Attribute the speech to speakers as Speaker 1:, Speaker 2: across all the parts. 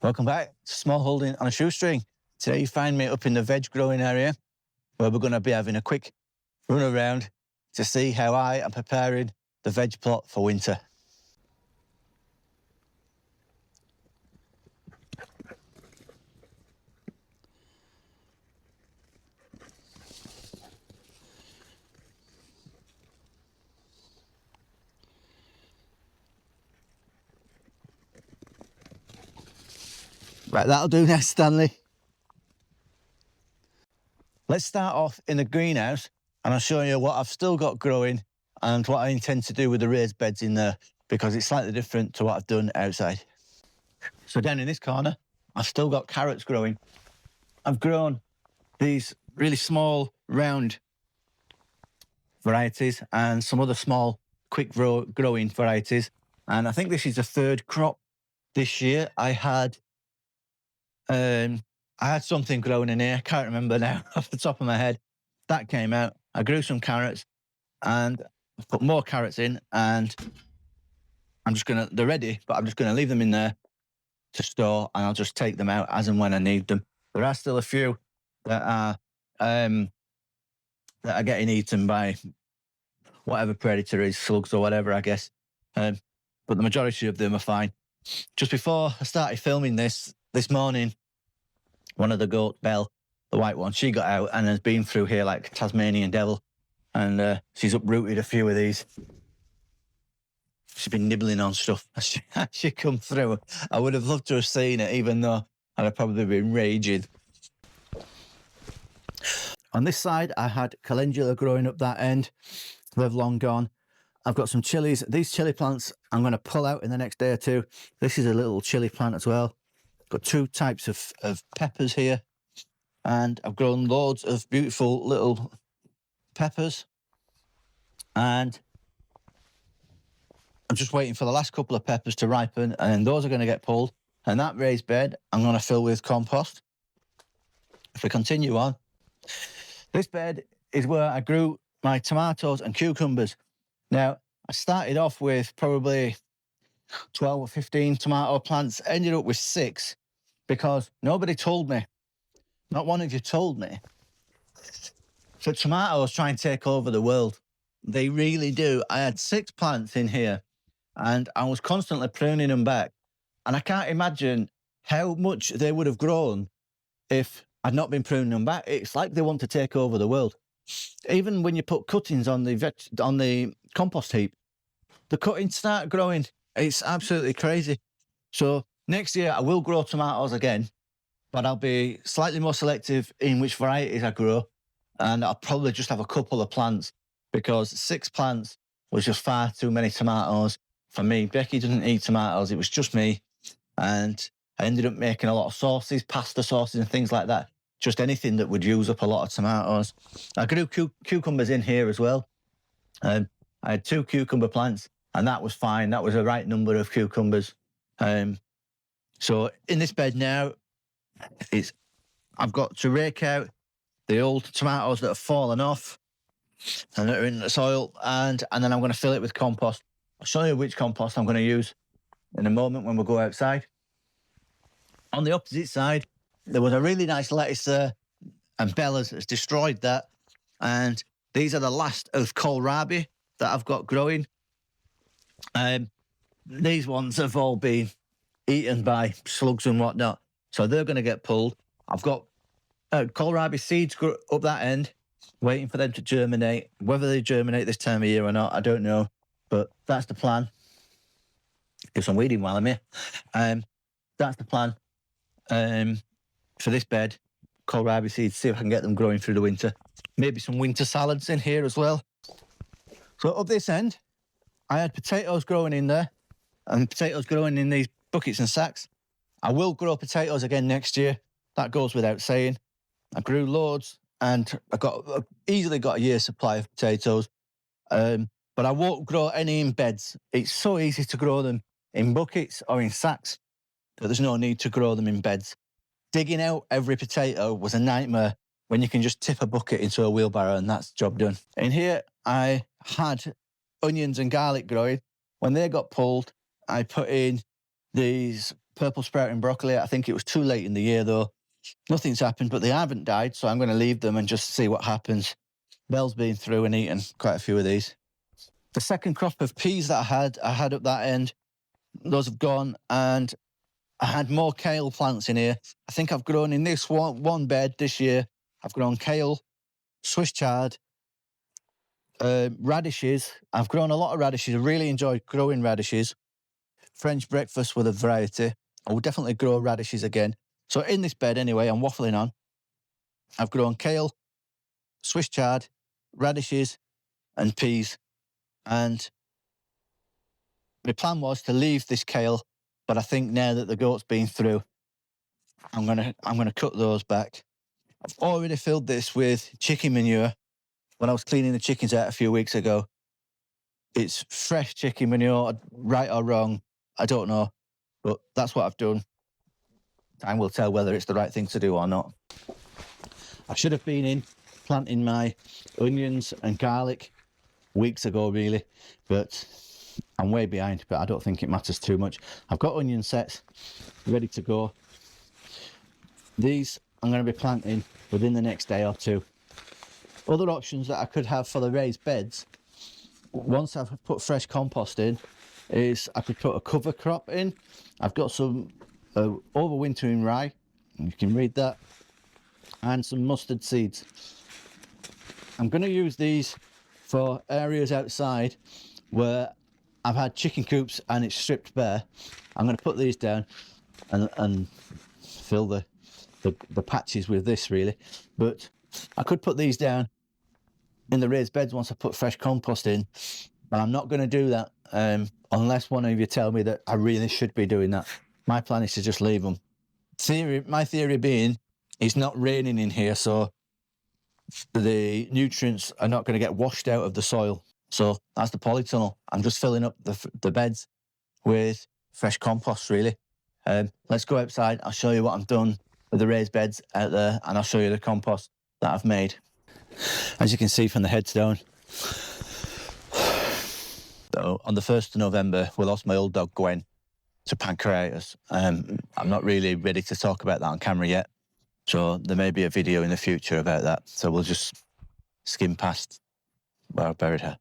Speaker 1: Welcome back to Smallholding on a Shoestring. Today you find me up in the veg growing area where we're going to be having a quick run around to see how I am preparing the veg plot for winter. Right, that'll do now, Stanley. Let's start off in the greenhouse and I'll show you what I've still got growing and what I intend to do with the raised beds in there, because it's slightly different to what I've done outside. So down in this corner, I've still got carrots growing. I've grown these really small, round varieties and some other small, quick growing varieties. And I think this is the third crop this year. I had something growing in here. I can't remember now off the top of my head. That came out. I grew some carrots and I've put more carrots in, and they're ready, but I'm just gonna leave them in there to store, and I'll just take them out as and when I need them. There are still a few that are getting eaten by whatever predator is, slugs or whatever, I guess. But the majority of them are fine. Just before I started filming this morning, one of the goats, Belle, the white one, she got out and has been through here like a Tasmanian devil, and she's uprooted a few of these. She's been nibbling on stuff as she come through. I would have loved to have seen it, even though I'd have probably been raging. On this side, I had calendula growing up that end. They've long gone. I've got some chilies. These chili plants I'm going to pull out in the next day or two. This is a little chili plant as well. Got two types of peppers here, and I've grown loads of beautiful little peppers, and I'm just waiting for the last couple of peppers to ripen, and then those are going to get pulled, and that raised bed I'm going to fill with compost. If we continue on, this bed is where I grew my tomatoes and cucumbers. Now, I started off with probably 12 or 15 tomato plants, ended up with 6, because nobody told me, not one of you told me, so tomatoes try and take over the world. They really do. I had 6 plants in here and I was constantly pruning them back, and I can't imagine how much they would have grown if I'd not been pruning them back. It's like they want to take over the world. Even when you put cuttings on the compost heap, the cuttings start growing. It's absolutely crazy. So next year I will grow tomatoes again, but I'll be slightly more selective in which varieties I grow, and I'll probably just have a couple of plants, because 6 plants was just far too many tomatoes for me. Becky doesn't eat tomatoes. It was just me, and I ended up making a lot of sauces, pasta sauces and things like that. Just anything that would use up a lot of tomatoes. I grew cucumbers in here as well. I had 2 cucumber plants, and that was fine. That was the right number of cucumbers. So in this bed now, I've got to rake out the old tomatoes that have fallen off and that are in the soil, and then I'm going to fill it with compost. I'll show you which compost I'm going to use in a moment when we go outside. On the opposite side, there was a really nice lettuce there, and Bella's has destroyed that. And these are the last of kohlrabi that I've got growing. These ones have all been eaten by slugs and whatnot, so they're going to get pulled. I've got kohlrabi seeds up that end, waiting for them to germinate. Whether they germinate this time of year or not, I don't know, but that's the plan. Do some weeding while I'm here. That's the plan for this bed. Kohlrabi seeds, see if I can get them growing through the winter. Maybe some winter salads in here as well. So up this end, I had potatoes growing in there, and potatoes growing in these buckets and sacks. I will grow potatoes again next year. That goes without saying. I grew loads, and I easily got a year's supply of potatoes. But I won't grow any in beds. It's so easy to grow them in buckets or in sacks that there's no need to grow them in beds. Digging out every potato was a nightmare when you can just tip a bucket into a wheelbarrow and that's the job done. In here, I had onions and garlic growing. When they got pulled, I put in these purple sprouting broccoli. I think it was too late in the year though. Nothing's happened, but they haven't died, so I'm going to leave them and just see what happens. Belle's been through and eaten quite a few of these. The second crop of peas that I had up that end, those have gone, and I had more kale plants in here. I think I've grown in this one bed this year. I've grown kale, Swiss chard, radishes. I've grown a lot of radishes. I really enjoyed growing radishes. French breakfast with a variety. I will definitely grow radishes again. So in this bed anyway, I'm waffling on. I've grown kale, Swiss chard, radishes and peas. And my plan was to leave this kale, but I think now that the goat's been through, I'm gonna cut those back. I've already filled this with chicken manure. When I was cleaning the chickens out a few weeks ago, it's fresh chicken manure, right or wrong, I don't know, but that's what I've done. Time will tell whether it's the right thing to do or not. I should have been in planting my onions and garlic weeks ago, really, but I'm way behind, but I don't think it matters too much. I've got onion sets ready to go. These I'm going to be planting within the next day or two. Other options that I could have for the raised beds, once I've put fresh compost in, is I could put a cover crop in. I've got some overwintering rye, you can read that, and some mustard seeds. I'm going to use these for areas outside where I've had chicken coops and it's stripped bare. I'm going to put these down and fill the patches with this, really. But I could put these down in the raised beds once I put fresh compost in, but I'm not going to do that unless one of you tell me that I really should be doing that. My plan is to just leave them. My theory being, it's not raining in here, so the nutrients are not going to get washed out of the soil. So that's the polytunnel. I'm just filling up the beds with fresh compost, really. Let's go outside. I'll show you what I've done with the raised beds out there, and I'll show you the compost that I've made. As you can see from the headstone, so on the 1st of November, we lost my old dog Gwen to pancreatitis. I'm not really ready to talk about that on camera yet, so there may be a video in the future about that. So we'll just skim past where I buried her.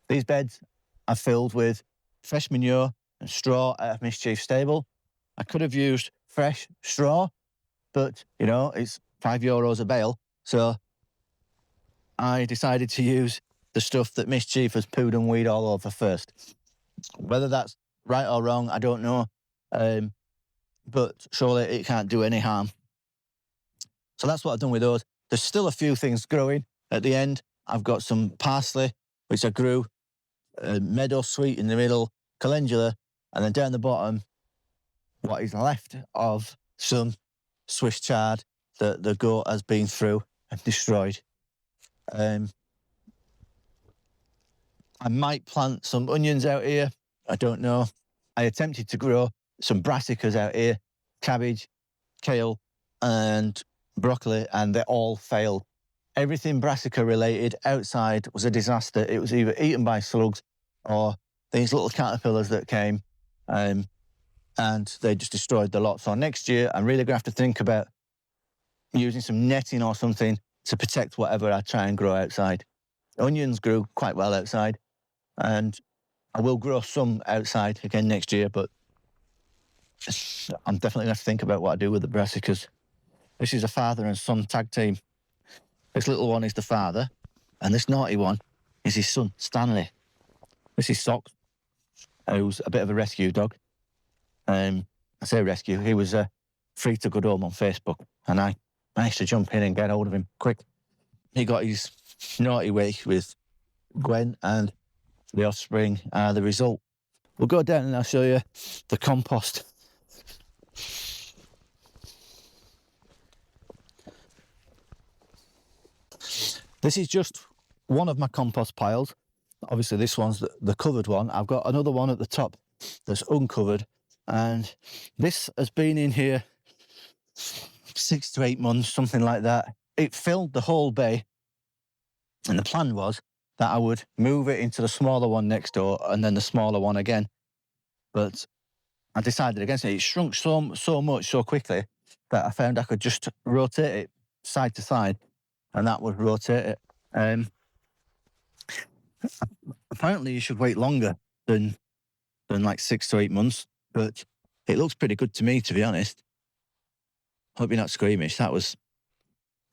Speaker 1: These beds are filled with fresh manure and straw out of Mischief stable. I could have used fresh straw, but you know, it's €5 a bale. So I decided to use the stuff that Mischief has pooed and weed all over first. Whether that's right or wrong, I don't know. But surely it can't do any harm. So that's what I've done with those. There's still a few things growing at the end. I've got some parsley, which I grew, meadow sweet in the middle, calendula, and then down the bottom, what is left of some Swiss chard that the goat has been through and destroyed. I might plant some onions out here. I don't know. I attempted to grow some brassicas out here, cabbage, kale, and broccoli, and they all failed. Everything brassica related outside was a disaster. It was either eaten by slugs or these little caterpillars that came, and they just destroyed the lot. So next year, I'm really going to have to think about using some netting or something to protect whatever I try and grow outside. Onions grew quite well outside, and I will grow some outside again next year, but I'm definitely going to have to think about what I do with the brassicas. This is a father and son tag team. This little one is the father, and this naughty one is his son, Stanley. This is Sock, who's a bit of a rescue dog. I say rescue, he was free to go home on Facebook, and I managed to jump in and get hold of him quick. He got his naughty way with Gwen, and the offspring are the result. We'll go down and I'll show you the compost. This is just one of my compost piles. Obviously this one's the covered one. I've got another one at the top that's uncovered, and this has been in here 6 to 8 months, something like that. It filled the whole bay, and the plan was that I would move it into the smaller one next door and then the smaller one again. But I decided against it. It shrunk so much so quickly that I found I could just rotate it side to side, and that would rotate it. Apparently, you should wait longer than like 6 to 8 months, but it looks pretty good to me, to be honest. Hope you're not squeamish. That was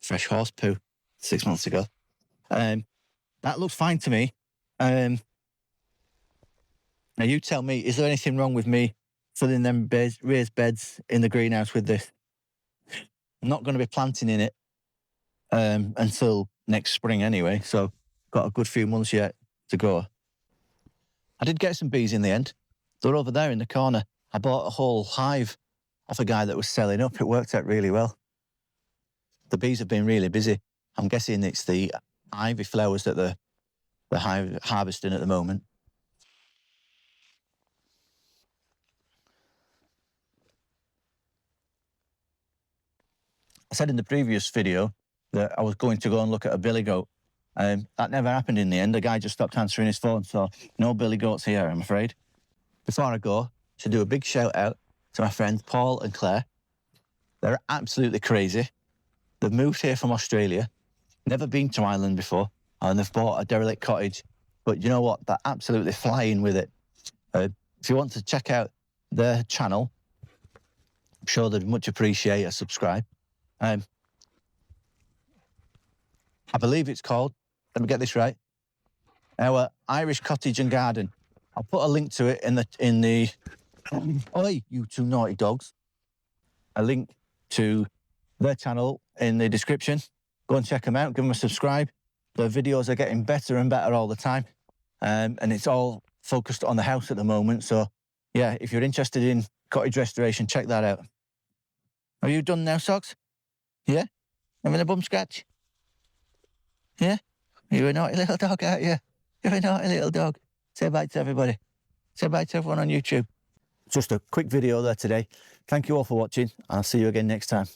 Speaker 1: fresh horse poo 6 months ago. That looks fine to me. Now you tell me, is there anything wrong with me filling them raised beds in the greenhouse with this? I'm not going to be planting in it until next spring anyway, so got a good few months yet to go. I did get some bees in the end. They're over there in the corner. I bought a whole hive off a guy that was selling up. It worked out really well. The bees have been really busy. I'm guessing it's the ivy flowers that the hive harvesting at the moment. I said in the previous video that I was going to go and look at a billy goat. That never happened in the end. The guy just stopped answering his phone, so no billy goats here, I'm afraid. Before I go, I should do a big shout out to my friends Paul and Claire. They're absolutely crazy. They've moved here from Australia, never been to Ireland before, and they've bought a derelict cottage. But you know what? They're absolutely flying with it. If you want to check out their channel, I'm sure they'd much appreciate a subscribe. I believe it's called, let me get this right, our Irish Cottage and Garden. I'll put a link to it in the oi, you two naughty dogs. A link to their channel in the description. Go and check them out, give them a subscribe. Their videos are getting better and better all the time. And it's all focused on the house at the moment. So yeah, if you're interested in cottage restoration, check that out. Are you done now, Socks? Yeah? Having a bum scratch? Yeah? You're a naughty little dog, aren't you? You're a naughty little dog. Say bye to everybody. Say bye to everyone on YouTube. Just a quick video there today. Thank you all for watching, and I'll see you again next time.